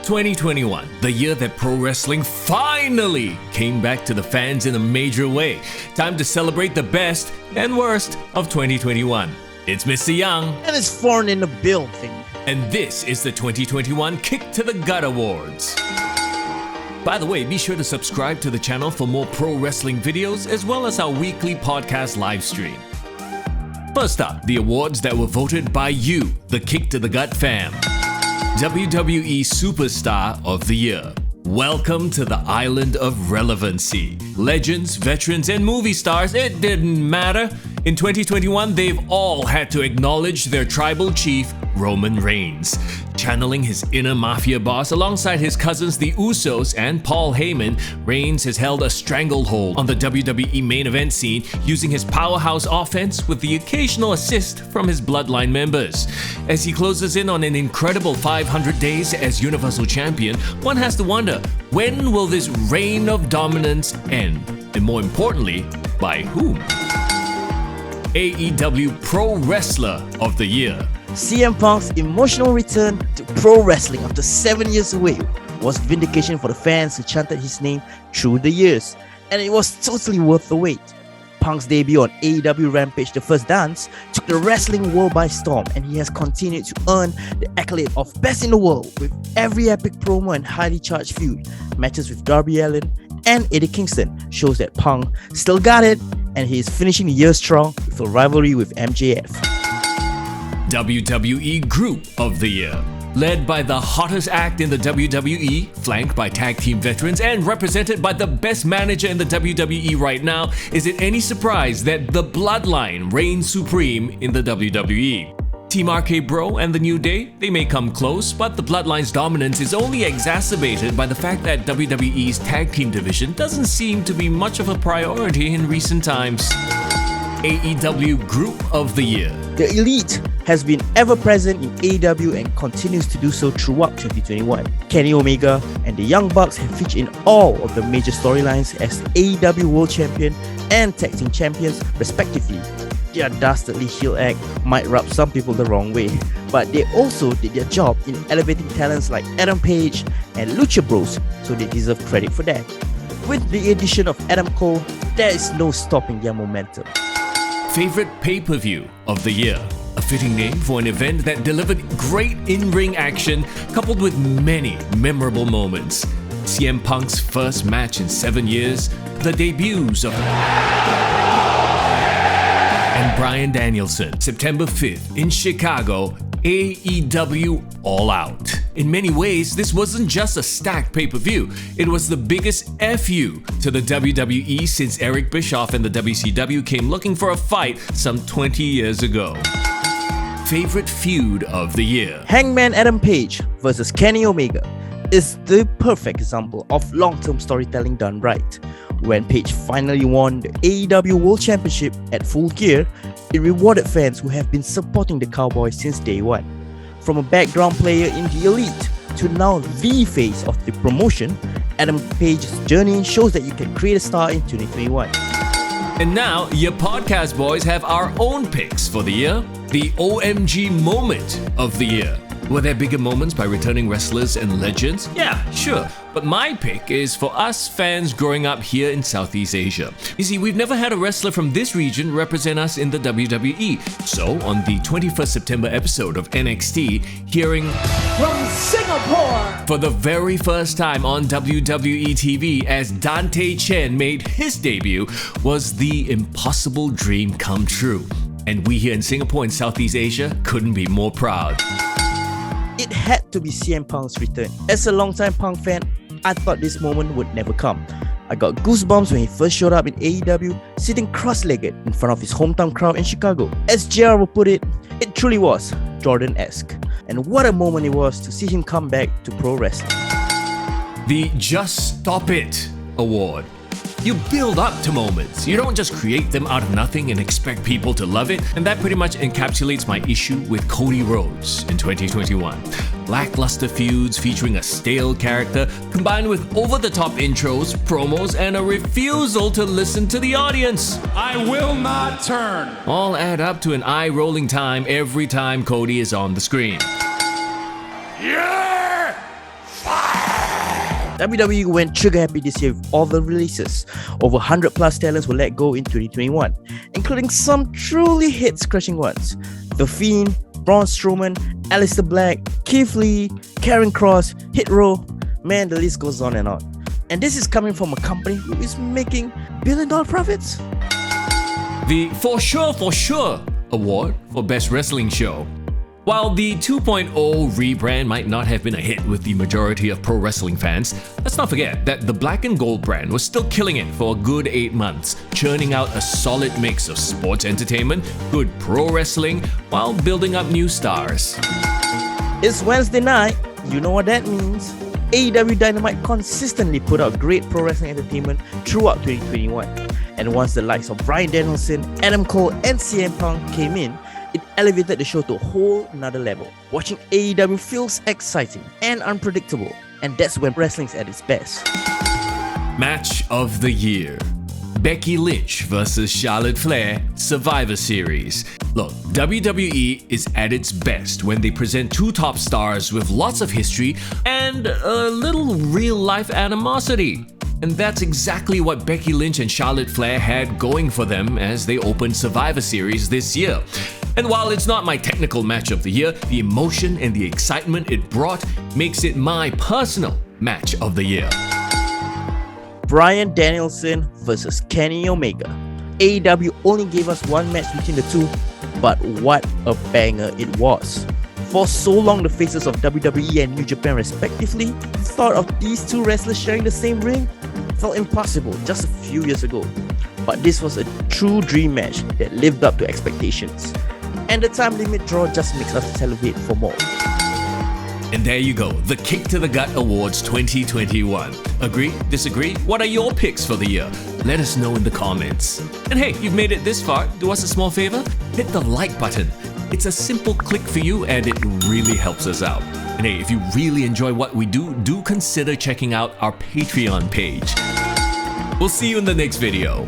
2021, the year that pro wrestling finally came back to the fans in a major way. Time to celebrate the best and worst of 2021. It's Mr. Young. And it's Foreign in the Building. And this is the 2021 Kick to the Gut Awards. By the way, be sure to subscribe to the channel for more pro wrestling videos as well as our weekly podcast live stream. First up, the awards that were voted by you, the Kick to the Gut fam. WWE Superstar of the Year. Welcome to the island of relevancy. Legends, veterans, and movie stars, it didn't matter. In 2021, they've all had to acknowledge their tribal chief, Roman Reigns. Channeling his inner mafia boss alongside his cousins the Usos and Paul Heyman, Reigns has held a stranglehold on the WWE main event scene using his powerhouse offense with the occasional assist from his bloodline members. As he closes in on an incredible 500 days as Universal Champion, one has to wonder, when will this reign of dominance end? And more importantly, by whom? AEW Pro Wrestler of the Year. CM Punk's emotional return to pro wrestling after 7 years away was vindication for the fans who chanted his name through the years, and it was totally worth the wait. Punk's debut on AEW Rampage The First Dance took the wrestling world by storm, and he has continued to earn the accolade of best in the world with every epic promo and highly charged feud. Matches with Darby Allin and Eddie Kingston shows that Punk still got it, and he is finishing the year strong with a rivalry with MJF. WWE Group of the Year. Led by the hottest act in the WWE, flanked by tag team veterans, and represented by the best manager in the WWE right now, is it any surprise that the Bloodline reigns supreme in the WWE? Team RK Bro and The New Day, they may come close, but the Bloodline's dominance is only exacerbated by the fact that WWE's tag team division doesn't seem to be much of a priority in recent times. AEW Group of the Year. The Elite has been ever present in AEW and continues to do so throughout 2021. Kenny Omega and the Young Bucks have featured in all of the major storylines as AEW World Champion and Tag Team Champions respectively. Their dastardly heel act might rub some people the wrong way, but they also did their job in elevating talents like Adam Page and Lucha Bros, so they deserve credit for that. With the addition of Adam Cole, there is no stopping their momentum. Favorite pay-per-view of the year. A fitting name for an event that delivered great in-ring action coupled with many memorable moments. CM Punk's first match in 7 years, the debuts of and Bryan Danielson, September 5th in Chicago, AEW All Out. In many ways, this wasn't just a stacked pay-per-view, it was the biggest FU to the WWE since Eric Bischoff and the WCW came looking for a fight some 20 years ago. Favorite feud of the year. Hangman Adam Page versus Kenny Omega is the perfect example of long-term storytelling done right. When Page finally won the AEW World Championship at Full Gear, it rewarded fans who have been supporting the Cowboys since day one. From a background player in the Elite to now the face of the promotion, Adam Page's journey shows that you can create a star in 2021. And now, your podcast boys have our own picks for the year. The OMG Moment of the Year. Were there bigger moments by returning wrestlers and legends? Yeah, sure. But my pick is for us fans growing up here in Southeast Asia. You see, we've never had a wrestler from this region represent us in the WWE. So, on the 21st September episode of NXT, hearing from Singapore for the very first time on WWE TV as Dante Chen made his debut was the impossible dream come true. And we here in Singapore and Southeast Asia couldn't be more proud. It had to be CM Punk's return. As a longtime Punk fan, I thought this moment would never come. I got goosebumps when he first showed up in AEW, sitting cross-legged in front of his hometown crowd in Chicago. As JR would put it truly was Jordan-esque. And what a moment it was to see him come back to pro wrestling. The Just Stop It Award. You build up to moments. You don't just create them out of nothing and expect people to love it. And that pretty much encapsulates my issue with Cody Rhodes in 2021. Lackluster feuds featuring a stale character combined with over-the-top intros, promos, and a refusal to listen to the audience. I will not turn. All add up to an eye-rolling time every time Cody is on the screen. You're fired! WWE went trigger happy this year with all the releases. Over 100 plus talents were let go in 2021, including some truly hit-scratching ones. The Fiend, Braun Strowman, Aleister Black, Keith Lee, Karen Cross, Hit Row, man, the list goes on and on. And this is coming from a company who is making billion-dollar profits. The For Sure award for Best Wrestling Show. While the 2.0 rebrand might not have been a hit with the majority of pro wrestling fans, let's not forget that the Black and Gold brand was still killing it for a good 8 months, churning out a solid mix of sports entertainment, good pro wrestling, while building up new stars. It's Wednesday night, you know what that means. AEW Dynamite consistently put out great pro wrestling entertainment throughout 2021. And once the likes of Bryan Danielson, Adam Cole and CM Punk came in, it elevated the show to a whole nother level. Watching AEW feels exciting and unpredictable, and that's when wrestling's at its best. Match of the Year: Becky Lynch vs Charlotte Flair, Survivor Series. Look, WWE is at its best when they present two top stars with lots of history and a little real-life animosity. And that's exactly what Becky Lynch and Charlotte Flair had going for them as they opened Survivor Series this year. And while it's not my technical match of the year, the emotion and the excitement it brought makes it my personal match of the year. Bryan Danielson vs Kenny Omega. AEW only gave us one match between the two, but what a banger it was. For so long, the faces of WWE and New Japan respectively, the thought of these two wrestlers sharing the same ring felt impossible just a few years ago. But this was a true dream match that lived up to expectations. And the time limit draw just makes us salivate for more. And there you go, the Kick to the Gut Awards 2021. Agree? Disagree? What are your picks for the year? Let us know in the comments. And hey, you've made it this far, do us a small favor? Hit the like button. It's a simple click for you and it really helps us out. And hey, if you really enjoy what we do consider checking out our Patreon page. We'll see you in the next video.